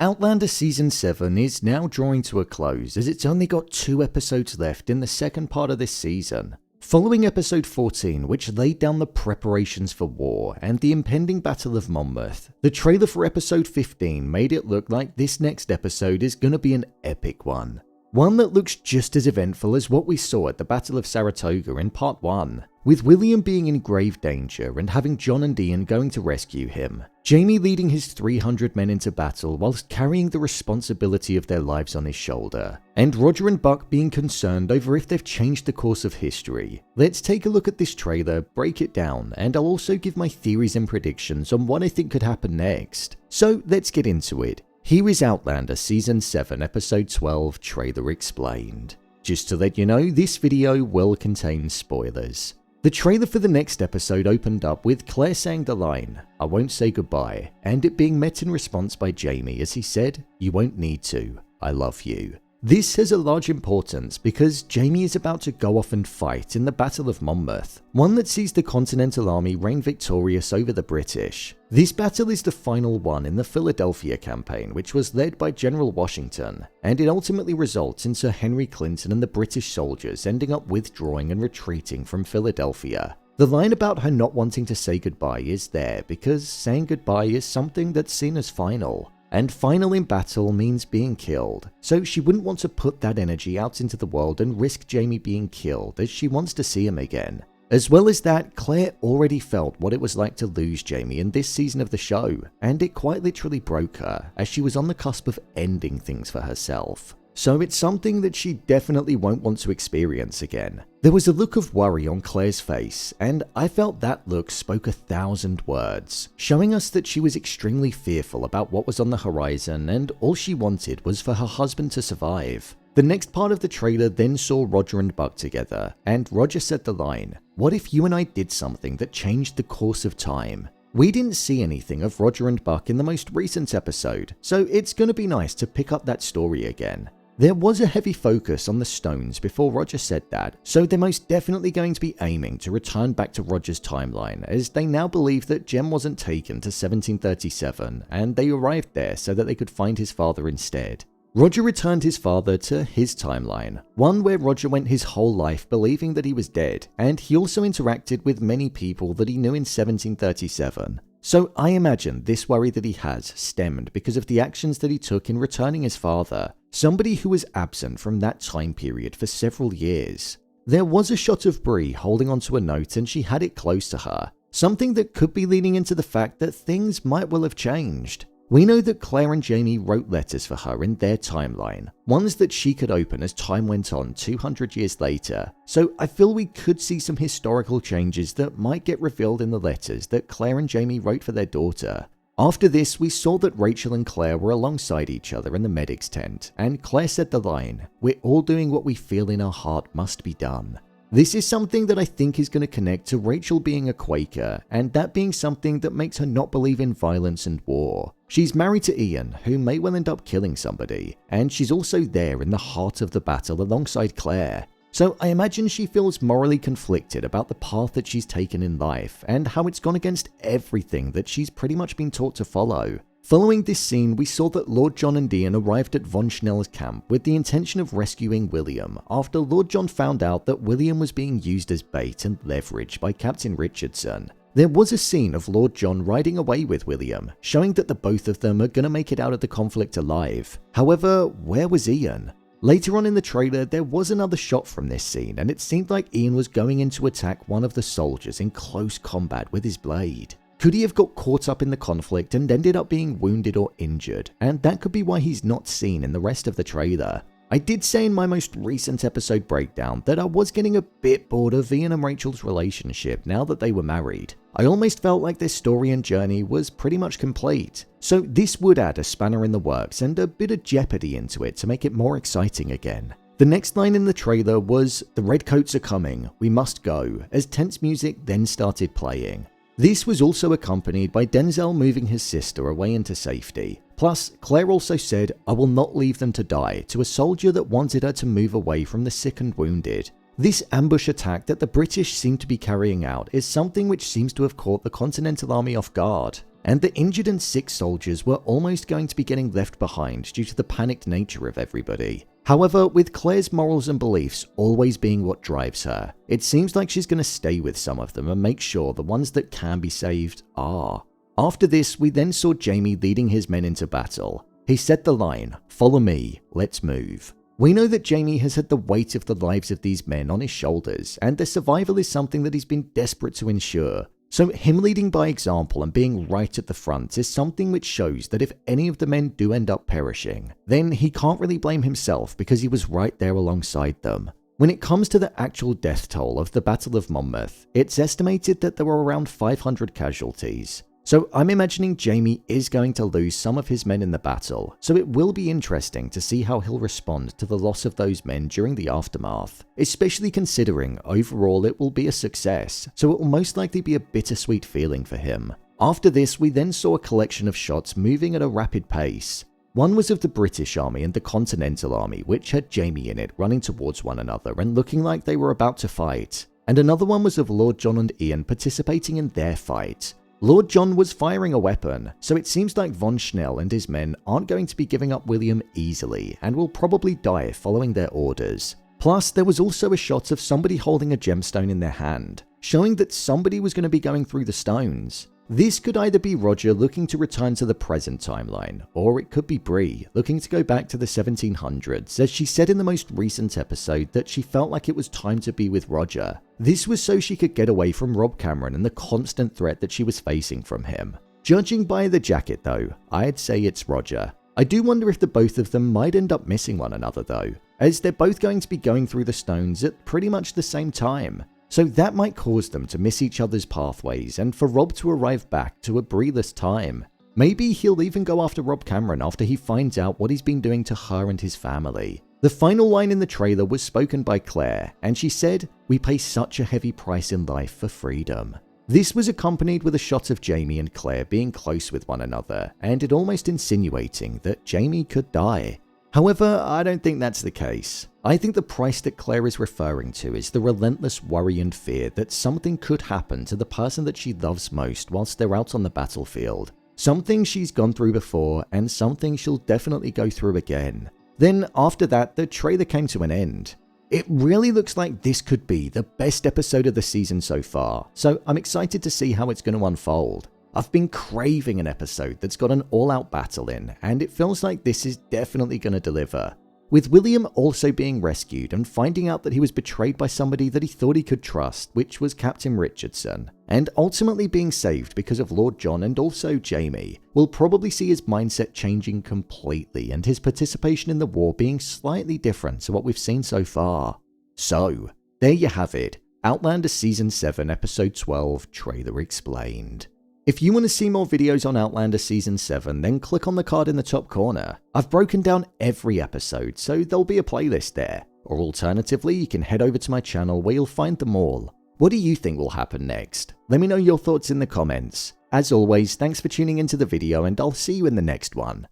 Outlander Season 7 is now drawing to a close as it's only got 2 episodes left in the second part of this season. Following episode 14, which laid down the preparations for war and the impending Battle of Monmouth, the trailer for episode 15 made it look like this next episode is gonna be an epic one. One that looks just as eventful as what we saw at the Battle of Saratoga in part 1, with William being in grave danger and having John and Ian going to rescue him, Jamie leading his 300 men into battle whilst carrying the responsibility of their lives on his shoulder, and Roger and Buck being concerned over if they've changed the course of history. Let's take a look at this trailer, break it down, and I'll also give my theories and predictions on what I think could happen next. So let's get into it. Here is Outlander Season 7 Episode 12 Trailer Explained. Just to let you know, this video will contain spoilers. The trailer for the next episode opened up with Claire saying the line, "I won't say goodbye," and it being met in response by Jamie as he said, "You won't need to, I love you." This has a large importance because Jamie is about to go off and fight in the Battle of Monmouth, one that sees the Continental Army reign victorious over the British. This battle is the final one in the Philadelphia campaign, which was led by General Washington, and it ultimately results in Sir Henry Clinton and the British soldiers ending up withdrawing and retreating from Philadelphia. The line about her not wanting to say goodbye is there because saying goodbye is something that's seen as final. And final in battle means being killed, so she wouldn't want to put that energy out into the world and risk Jamie being killed as she wants to see him again. As well as that, Claire already felt what it was like to lose Jamie in this season of the show, and it quite literally broke her as she was on the cusp of ending things for herself. So it's something that she definitely won't want to experience again. There was a look of worry on Claire's face, and I felt that look spoke 1,000 words, showing us that she was extremely fearful about what was on the horizon, and all she wanted was for her husband to survive. The next part of the trailer then saw Roger and Buck together, and Roger said the line, "What if you and I did something that changed the course of time?" We didn't see anything of Roger and Buck in the most recent episode, so it's gonna be nice to pick up that story again. There was a heavy focus on the stones before Roger said that, so they're most definitely going to be aiming to return back to Roger's timeline, as they now believe that Jem wasn't taken to 1737, and they arrived there so that they could find his father instead. Roger returned his father to his timeline, one where Roger went his whole life believing that he was dead, and he also interacted with many people that he knew in 1737. So I imagine this worry that he has stemmed because of the actions that he took in returning his father, somebody who was absent from that time period for several years. There was a shot of Bree holding onto a note and she had it close to her, something that could be leading into the fact that things might well have changed. We know that Claire and Jamie wrote letters for her in their timeline, ones that she could open as time went on 200 years later, so I feel we could see some historical changes that might get revealed in the letters that Claire and Jamie wrote for their daughter. After this, we saw that Rachel and Claire were alongside each other in the medic's tent, and Claire said the line, "We're all doing what we feel in our heart must be done." This is something that I think is going to connect to Rachel being a Quaker, and that being something that makes her not believe in violence and war. She's married to Ian, who may well end up killing somebody, and she's also there in the heart of the battle alongside Claire. So I imagine she feels morally conflicted about the path that she's taken in life, and how it's gone against everything that she's pretty much been taught to follow. Following this scene, we saw that Lord John and Ian arrived at Von Schnell's camp with the intention of rescuing William after Lord John found out that William was being used as bait and leverage by Captain Richardson. There was a scene of Lord John riding away with William, showing that the both of them are going to make it out of the conflict alive. However, where was Ian? Later on in the trailer, there was another shot from this scene, and it seemed like Ian was going in to attack one of the soldiers in close combat with his blade. Could he have got caught up in the conflict and ended up being wounded or injured? And that could be why he's not seen in the rest of the trailer. I did say in my most recent episode breakdown that I was getting a bit bored of Ian and Rachel's relationship now that they were married. I almost felt like their story and journey was pretty much complete. So this would add a spanner in the works and a bit of jeopardy into it to make it more exciting again. The next line in the trailer was, "The redcoats are coming, we must go," as tense music then started playing. This was also accompanied by Denzel moving his sister away into safety. Plus, Claire also said, "I will not leave them to die," to a soldier that wanted her to move away from the sick and wounded. This ambush attack that the British seem to be carrying out is something which seems to have caught the Continental Army off guard. and the injured and sick soldiers were almost going to be getting left behind due to the panicked nature of everybody. However, with Claire's morals and beliefs always being what drives her, it seems like she's going to stay with some of them and make sure the ones that can be saved are. After this, we then saw Jaime leading his men into battle. He said the line, "Follow me, let's move." We know that Jaime has had the weight of the lives of these men on his shoulders, and their survival is something that he's been desperate to ensure. So him leading by example and being right at the front is something which shows that if any of the men do end up perishing, then he can't really blame himself because he was right there alongside them. When it comes to the actual death toll of the Battle of Monmouth, it's estimated that there were around 500 casualties. So I'm imagining Jaime is going to lose some of his men in the battle, so it will be interesting to see how he'll respond to the loss of those men during the aftermath, especially considering overall it will be a success, so it will most likely be a bittersweet feeling for him. After this, we then saw a collection of shots moving at a rapid pace. One was of the British Army and the Continental Army, which had Jaime in it running towards one another and looking like they were about to fight, and another one was of Lord John and Ian participating in their fight. Lord John was firing a weapon, so it seems like Von Schnell and his men aren't going to be giving up William easily and will probably die following their orders. Plus, there was also a shot of somebody holding a gemstone in their hand, showing that somebody was going to be going through the stones. This could either be Roger looking to return to the present timeline, or it could be Bree looking to go back to the 1700s, as she said in the most recent episode that she felt like it was time to be with Roger. This was so she could get away from Rob Cameron and the constant threat that she was facing from him. Judging by the jacket though, I'd say it's Roger. I do wonder if the both of them might end up missing one another though, as they're both going to be going through the stones at pretty much the same time. So that might cause them to miss each other's pathways and for Rob to arrive back to a Bree-less time. Maybe he'll even go after Rob Cameron after he finds out what he's been doing to her and his family. The final line in the trailer was spoken by Clare, and she said, "We pay such a heavy price in life for freedom." This was accompanied with a shot of Jaime and Clare being close with one another, and it almost insinuating that Jaime could die. However, I don't think that's the case. I think the price that Claire is referring to is the relentless worry and fear that something could happen to the person that she loves most whilst they're out on the battlefield. Something she's gone through before, and something she'll definitely go through again. Then after that, the trailer came to an end. It really looks like this could be the best episode of the season so far, so I'm excited to see how it's going to unfold. I've been craving an episode that's got an all-out battle in, and it feels like this is definitely going to deliver. With William also being rescued and finding out that he was betrayed by somebody that he thought he could trust, which was Captain Richardson, and ultimately being saved because of Lord John and also Jaime, we'll probably see his mindset changing completely and his participation in the war being slightly different to what we've seen so far. So, there you have it, Outlander Season 7 Episode 12 Trailer Explained. If you want to see more videos on Outlander Season 7, then click on the card in the top corner. I've broken down every episode, so there'll be a playlist there. Or alternatively, you can head over to my channel where you'll find them all. What do you think will happen next? Let me know your thoughts in the comments. As always, thanks for tuning into the video and I'll see you in the next one.